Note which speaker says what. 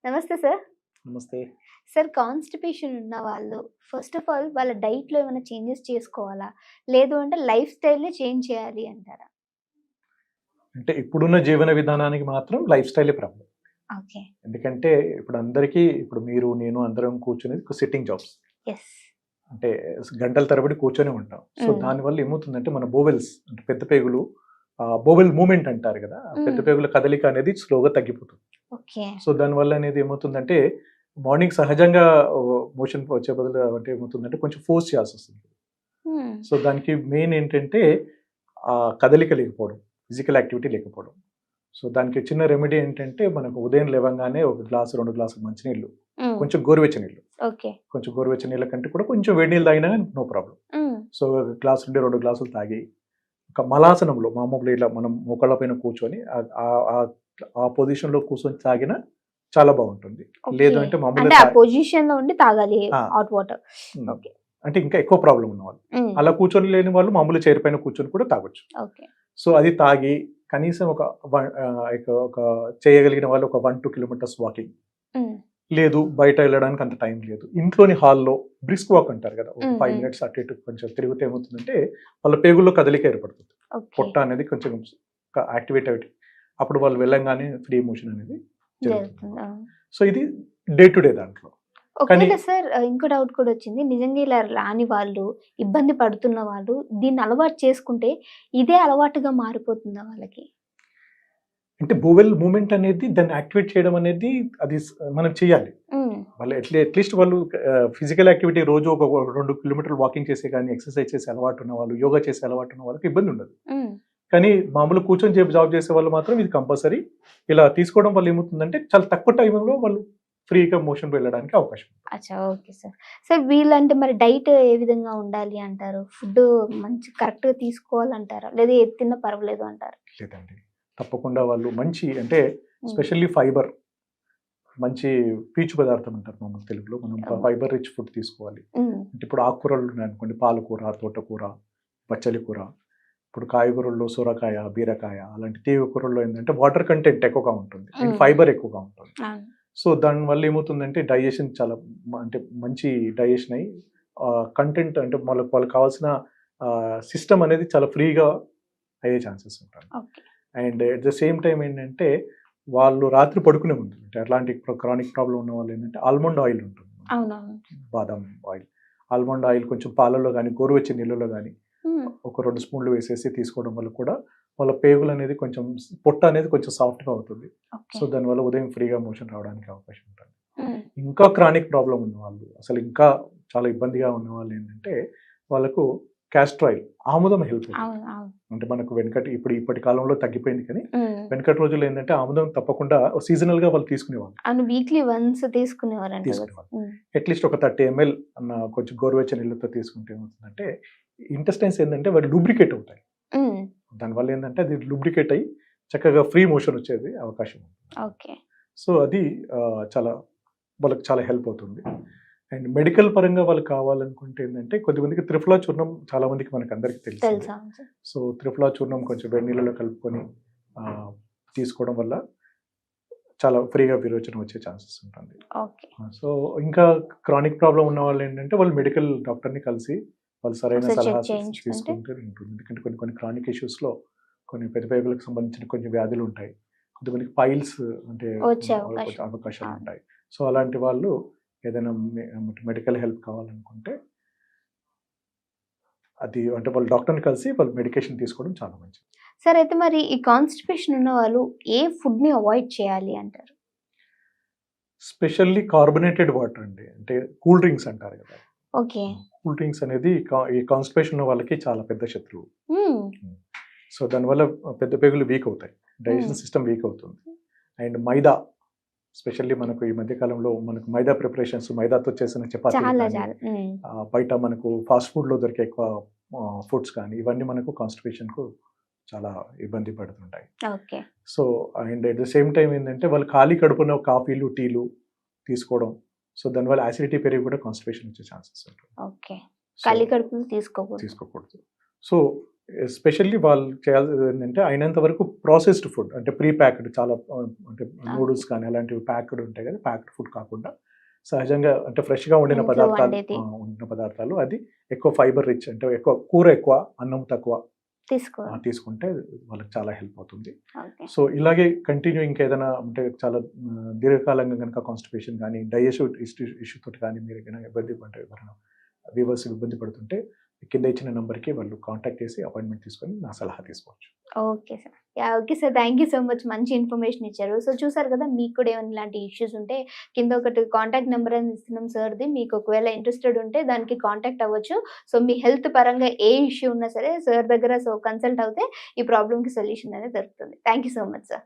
Speaker 1: నమస్తే సార్.
Speaker 2: నమస్తే.
Speaker 1: Sir constipation ఉన్న వాళ్ళు ఫస్ట్ ఆఫ్ ఆల్ వాళ్ళ డైట్‌లో ఏమైనా చేంజెస్ చేసుకోవాలా? లేదు అంటే లైఫ్ స్టైల్‌నే చేంజ్ చేయాలి అంటారా?
Speaker 2: అంటే ఇప్పుడున్న జీవన విధానానికి మాత్రం లైఫ్ స్టైలే ప్రాబ్లం.
Speaker 1: ఓకే.
Speaker 2: ఎందుకంటే ఇప్పుడు అందరికీ ఇప్పుడు మీరు, నేను అందరం కూర్చునేది సిట్టింగ్ జాబ్స్.
Speaker 1: యెస్.
Speaker 2: అంటే గంటల తరబడి కూర్చొనే ఉంటాం. సో
Speaker 1: హ్మ్.
Speaker 2: దానివల్ల ఏమవుతుందంటే మన బోవెల్స్ అంటే పెద్ద పేగులు బోవెల్ మూవ్‌మెంట్ అంటారు కదా! పెద్ద
Speaker 1: హ్మ్.
Speaker 2: పేగుల కదలిక అనేది స్లోగా తగ్గిపోతుంది.
Speaker 1: ఓకే.
Speaker 2: సో దానివల్ల అనేది ఏమవుతుందంటే మార్నింగ్ సహజంగా మోషన్ వచ్చే బదులు అంటే ఏమవుతుందంటే కొంచెం ఫోర్స్ చేయాల్సొస్తుంది.
Speaker 1: హ్మ్.
Speaker 2: సో దానికి మెయిన్ ఏంటంటే కదలిక లేకపోవడం, ఫిజికల్ యాక్టివిటీ లేకపోవడం. సో దానికి చిన్న రెమెడీ ఏంటంటే మనకు ఉదయం లేవంగానే ఒక గ్లాసు, 2 గ్లాసులు మంచినీళ్ళు,
Speaker 1: హ్మ్.
Speaker 2: కొంచెం గోరువెచ్చని నీళ్ళు.
Speaker 1: ఓకే.
Speaker 2: కొంచెం గోరువెచ్చని నీళ్ళ కంటే కూడా కొంచెం వేడి నీళ్ళు తాగినా నో ప్రాబ్లమ్.
Speaker 1: హ్మ్.
Speaker 2: సో గ్లాస్ నుండి 2 గ్లాసులు తాగి ఒక మలాసనంలో మామూలుగా ఇలా మనం మోకాళ్ళ పైన కూర్చొని ఆ పొజిషన్‌లో కూర్చొని తాగినా చాలా బాగుంటుంది. లేదు
Speaker 1: ఓకే.
Speaker 2: అంటే
Speaker 1: అంటే
Speaker 2: మామూలుగా
Speaker 1: ఆ పొజిషన్‌లో ఉండి తాగాలి
Speaker 2: ఆ!
Speaker 1: Hot water.
Speaker 2: హ్మ్.
Speaker 1: ఓకే.
Speaker 2: అంటే ఇంకా ఎక్కువ ప్రాబ్లమ్ ఉన్నవాళ్ళు.
Speaker 1: హ్మ్.
Speaker 2: అలా కూర్చొని లేని వాళ్ళు మామూలు చైర్ పైన కూర్చొని కూడా తాగొచ్చు.
Speaker 1: ఓకే.
Speaker 2: సో అది తాగి కనీసం ఒక చేయగలిగిన వాళ్ళు ఒక 1-2 కిలోమీటర్స్ వాకింగ్.
Speaker 1: హ్మ్.
Speaker 2: లేదు బయట వెళ్ళడానికి అంత టైం లేదు. ఇంట్లోని హాల్‌లో బ్రిస్క్ వాక్ అంటారు కదా! ఒక
Speaker 1: హ్మ్.
Speaker 2: 5
Speaker 1: హ్మ్.
Speaker 2: మినిట్స్ అటు ఇటు కొంచెం తిరిగితే ఏమవుతుందంటే వాళ్ళ పేగుల్లో కదలిక ఏర్పడుతుంది.
Speaker 1: ఓకే.
Speaker 2: పొట్ట అనేది కొంచెం యాక్టివేట్ అవుతుంది. అప్పుడు వాళ్ళు వెళ్ళంగానే ఫ్రీ మోషన్ అనేది జరుగుతుంది.
Speaker 1: జరుగుతుంది. ఆ!
Speaker 2: సో ఇది డే టు డే దాంట్లో. కానీ
Speaker 1: ఒకవేళ సార్ ఇంకో డౌట్ కూడా వచ్చింది. నిజంగా ఇలా రాని వాళ్ళు, ఇబ్బంది పడుతున్న వాళ్ళు దీన్ని అలవాటు చేసుకుంటే ఇదే అలవాటుగా మారిపోతుందా వాళ్ళకి?
Speaker 2: అంటే బోవెల్ మూవ్‌మెంట్ అనేది దాన్ని యాక్టివేట్ చేయడం అనేది అది మనం చేయాలి.
Speaker 1: హ్మ్.
Speaker 2: వాళ్ళు అట్‌లీస్ట్ వాళ్ళు ఫిజికల్ యాక్టివిటీ రోజు ఒక 2 కిలోమీటర్లు వాకింగ్ చేసే గాని, ఎక్సర్సైజ్ చేసే అలవాటు ఉన్న వాళ్ళు, యోగా చేసే అలవాటు ఉన్న వాళ్ళకి ఇబ్బంది ఉండదు.
Speaker 1: హ్మ్.
Speaker 2: కానీ మామూలుగా కూర్చొని జాబ్ చేసే వాళ్ళు మాత్రం ఇది కంపల్సరీ. ఇలా తీసుకోవడం వల్ల ఏమవుతుందంటే చాలా తక్కువ టైంలో వాళ్ళు ఫ్రీగా మోషన్ వెళ్ళడానికి అవకాశం ఉంది.
Speaker 1: అచ్చా! Okay sir. సార్ వీళ్ళంటే మరి డైట్ ఏ విధంగా ఉండాలి అంటారు? ఫుడ్డు మంచి కరెక్ట్‌గా తీసుకోవాలంటారా? లేదా ఏది తిన్నా పర్వాలేదు అంటారా?
Speaker 2: లేదండి. తప్పకుండా వాళ్ళు మంచి అంటే
Speaker 1: హ్మ్.
Speaker 2: స్పెషల్లీ ఫైబర్ మంచి పీచు పదార్థం అంటారు మామూలు తెలుగులో. మనం
Speaker 1: హ్మ్.
Speaker 2: ఫైబర్ రిచ్ ఫుడ్ తీసుకోవాలి.
Speaker 1: హ్మ్.
Speaker 2: అంటే ఇప్పుడు ఆకుకూరలు ఉన్నాయనుకోండి పాలకూర, తోటకూర, బచ్చలి కూర. ఇప్పుడు కాయగూరల్లో సొరకాయ, బీరకాయ అలాంటి తీగ కూరల్లో ఏంటంటే వాటర్ కంటెంట్ ఎక్కువగా ఉంటుంది. అండ్
Speaker 1: హ్మ్.
Speaker 2: ఫైబర్ ఎక్కువగా ఉంటుంది.
Speaker 1: అవును.
Speaker 2: సో దానివల్ల ఏమవుతుందంటే డైజెషన్ చాలా అంటే మంచి డైజెషన్ అయ్యి కంటెంట్ అంటే వాళ్ళకి కావాల్సిన సిస్టమ్ అనేది చాలా ఫ్రీగా అయ్యే ఛాన్సెస్ ఉంటాయి.
Speaker 1: Okay.
Speaker 2: And at the same time ఏంటంటే వాళ్ళు రాత్రి పడుకునే ముందు అంటే అట్లాంటి క్రానిక్ ప్రాబ్లం ఉన్న వాళ్ళు ఏంటంటే ఆల్మండ్ ఆయిల్ ఉంటుంది.
Speaker 1: అవునవును.
Speaker 2: బాదం ఆయిల్. ఆల్మండ్ ఆయిల్ కొంచెం పాలలో గానీ, గోరువెచ్చని నీళ్ళలో గానీ
Speaker 1: హ్మ్.
Speaker 2: ఒక 2 స్పూన్లు వేసేసి తీసుకోవడం వల్ల కూడా వాళ్ళ పేగులు అనేది కొంచెం పొట్ట అనేది కొంచెం సాఫ్ట్‌గా అవుతుంది.
Speaker 1: ఓకే.
Speaker 2: సో దానివల్ల ఉదయం ఫ్రీగా మోషన్ రావడానికి అవకాశం ఉంటుంది.
Speaker 1: హ్మ్.
Speaker 2: ఇంకా క్రానిక్ ప్రాబ్లమ్ ఉన్నవాళ్ళు అసలు ఇంకా చాలా ఇబ్బందిగా ఉన్నవాళ్ళు ఏంటంటే వాళ్ళకు క్యాస్టర్ ఆయిల్ ఆముదం హెల్ప్ అవుతుంది.
Speaker 1: అవును. అవును.
Speaker 2: అంటే మనకు ఇప్పటి కాలంలో తగ్గిపోయింది కానీ
Speaker 1: హ్మ్.
Speaker 2: వెనకటి రోజుల్లో ఏంటంటే ఆముదం తప్పకుండా సీజనల్‌గా వాళ్ళు తీసుకునేవాళ్ళు.
Speaker 1: అవును. వీక్లీ వన్స్ తీసుకునేవారంట కదా!
Speaker 2: తీసుకునేవాళ్ళు.
Speaker 1: హ్మ్.
Speaker 2: అట్‌లీస్ట్ ఒక 30 ఎంఎల్ అన్న కొంచెం గోరువెచ్చని నీళ్ళతో తీసుకుంటే ఏమవుతుందంటే ఇంటెస్టైన్స్ ఏంటంటే వాటి లూబ్రికేట్ అవుతాయి.
Speaker 1: హ్మ్.
Speaker 2: దానివల్ల ఏంటంటే అది లూబ్రికేట్ అయ్యి చక్కగా ఫ్రీ మోషన్ వచ్చేది అవకాశం ఉంది.
Speaker 1: ఓకే.
Speaker 2: సో అది చాలా వాళ్ళకి చాలా హెల్ప్ అవుతుంది. అండ్ మెడికల్ పరంగా వాళ్ళకి కావాలనుకుంటే ఏంటంటే కొద్దిమందికి త్రిఫలా చూర్ణం చాలా మందికి మనకందరికీ తెలిసిందే.
Speaker 1: తెలుసా? సార్?
Speaker 2: సో త్రిఫలా చూర్ణం కొంచెం వేడి నీళ్ళలో కలుపుకొని తీసుకోవడం వల్ల చాలా ఫ్రీగా విరోచనం వచ్చే ఛాన్సెస్ ఉంటుంది.
Speaker 1: ఓకే.
Speaker 2: సో ఇంకా క్రానిక్ ప్రాబ్లమ్ ఉన్న వాళ్ళు ఏంటంటే వాళ్ళు మెడికల్ డాక్టర్‌ని కలిసి వాళ్ళు సరైన
Speaker 1: ఒకసారి
Speaker 2: సలహా
Speaker 1: చెక్ చేయించుకుంటే
Speaker 2: తీసుకుంటే ఉంటుంది. ఎందుకంటే కొన్ని క్రానిక్ ఇష్యూస్‌లో కొన్ని పెద్ద పేగులకు సంబంధించిన కొన్ని వ్యాధులు ఉంటాయి. కొంతమందికి పైల్స్ అంటే
Speaker 1: వచ్చే
Speaker 2: వచ్చే
Speaker 1: అవకాశం.
Speaker 2: అవకాశాలు
Speaker 1: అవును.
Speaker 2: ఉంటాయి. సో అలాంటి వాళ్ళు ఏదైనా మెడికల్ హెల్ప్ కావాలనుకుంటే అది అంటే వాళ్ళు డాక్టర్‌ని కలిసి వాళ్ళు మెడికేషన్ తీసుకోవడం చాలా మంచిది.
Speaker 1: సార్ అయితే మరి ఈ కాన్‌స్టిపేషన్ ఉన్నవాళ్ళు ఏ ఫుడ్‌ని అవాయిడ్ చేయాలి అంటారు?
Speaker 2: స్పెషల్లీ కార్బోనేటెడ్ వాటర్ అండి. అంటే కూల్ డ్రింక్స్ అంటారు కదా!
Speaker 1: ఓకే.
Speaker 2: కూల్ డ్రింక్స్ అనేది ఈ కాన్‌స్టిపేషన్ ఉన్న వాళ్ళకి చాలా పెద్ద శత్రువు.
Speaker 1: హ్మ్.
Speaker 2: సో దానివల్ల పెద్ద పేగులు వీక్ అవుతాయి.
Speaker 1: హ్మ్.
Speaker 2: డైజెషన్ సిస్టమ్ వీక్ అవుతుంది. అండ్ మైదా స్పెషల్లీ మనకు ఈ మధ్య కాలంలో మనకు మైదా ప్రిపరేషన్స్ మైదాతో చేసిన చపాతీలు
Speaker 1: చాలా
Speaker 2: కానీ,
Speaker 1: చాలా. హ్మ్.
Speaker 2: బయట మనకు ఫాస్ట్ ఫుడ్‌లో దొరికే ఎక్కువ ఫుడ్స్ కానీ ఇవన్నీ మనకు కాన్‌స్టిపేషన్‌కు చాలా ఇబ్బంది పడుతుంటాయి.
Speaker 1: Okay.
Speaker 2: So and at the same time ఏంటంటే వాళ్ళు ఖాళీ కడుపున కాఫీలు, టీలు తీసుకోవడం. సో దానివల్ల యాసిడిటీ పెరిగి కూడా కాన్‌స్టిపేషన్ వచ్చే ఛాన్సెస్ ఉంటాయి.
Speaker 1: ఓకే.
Speaker 2: సో
Speaker 1: ఖాళీ కడుపున తీసుకోకూడదు.
Speaker 2: తీసుకోకూడదు. సో ఎస్పెషల్లీ వాళ్ళు చేయాల్సింది ఏంటంటే అయినంత వరకు ప్రాసెస్డ్ ఫుడ్ అంటే ప్రీ ప్యాక్డ్ చాలా అంటే నూడిల్స్ కానీ అలాంటివి ప్యాక్డ్ ఉంటాయి కదా, ప్యాక్డ్ ఫుడ్ కాకుండా సహజంగా అంటే ఫ్రెష్గా వండిన
Speaker 1: ఇంట్లో
Speaker 2: పదార్థాలు
Speaker 1: వండేది
Speaker 2: వండిన పదార్థాలు అది ఎక్కువ ఫైబర్ రిచ్ అంటే ఎక్కువ కూర ఎక్కువ అన్నం తక్కువ
Speaker 1: తీసుకోవాలి.
Speaker 2: తీసుకుంటే వాళ్ళకి చాలా హెల్ప్ అవుతుంది.
Speaker 1: ఓకే.
Speaker 2: సో ఇలాగే కంటిన్యూ ఇంకేదైనా అంటే చాలా దీర్ఘకాలంగా కనుక కాన్స్టిపేషన్ కానీ డైజెషన్ ఇష్యూ తోటి కానీ మీరు ఏదైనా ఇబ్బంది అంటే ఎవరైనా వ్యూవర్స్ ఇబ్బంది పడుతుంటే కింద ఇచ్చిన నెంబర్కి వాళ్ళు కాంటాక్ట్ చేసి అపాయింట్మెంట్ తీసుకొని నా సలహా తీసుకోవచ్చు.
Speaker 1: Okay sir. Yeah! Okay sir. Thank you so much. మంచి ఇన్ఫర్మేషన్ ఇచ్చారు. సో చూసారు కదా, మీకు కూడా ఏమైనా ఇలాంటి ఇష్యూస్ ఉంటే కింద ఒకటి కాంటాక్ట్ నెంబర్ అని ఇస్తున్నాం సార్‌ది. మీకు ఒకవేళ ఇంట్రెస్టెడ్ ఉంటే దానికి కాంటాక్ట్ అవ్వచ్చు. సో మీ హెల్త్ పరంగా ఏ ఇష్యూ ఉన్నా సరే సార్ దగ్గర కన్సల్ట్ అవుతే ఈ ప్రాబ్లమ్‌కి సొల్యూషన్ అనేది దొరుకుతుంది. Thank you so much sir.